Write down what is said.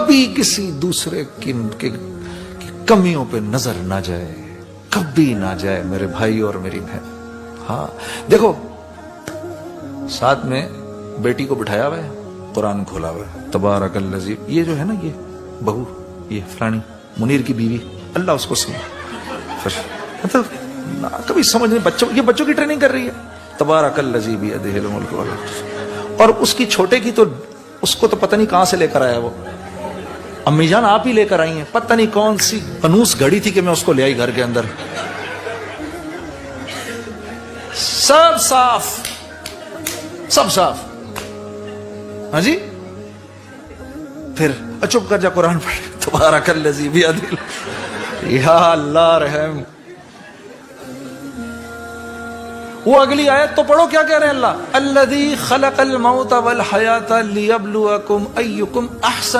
کبھی کسی دوسرے کی کمیوں پہ نظر نہ جائے، کبھی نہ جائے میرے بھائی اور میری بہن. ہاں دیکھو، ساتھ میں بیٹی کو بٹھایا ہوا ہے، قرآن کھولا ہوا ہے، تبارک الذی، یہ جو ہے نا، یہ بہو، یہ فلانی منیر کی بیوی، اللہ اس کو مطلب کبھی سمجھ نہیں، بچوں، یہ بچوں کی ٹریننگ کر رہی ہے. تبارک الذی بیدہ الملک، اور اس کی چھوٹے کی تو، اس کو تو پتہ نہیں کہاں سے لے کر آیا وہ. امی جان آپ ہی لے کر آئی ہیں، پتہ نہیں کون سی پنوس گھڑی تھی کہ میں اس کو لے آئی گھر کے اندر. سب صاف، سب صاف. ہاں جی، پھر چپ کر جا، قرآن پڑھ. تبارک الذی بیدہ، یا اللہ رحم. وہ اگلی آیت تو پڑھو، کیا کہہ رہے ہیں اللہ؟ الذی خلق الموت والحیات لیبلوکم ایکم احسن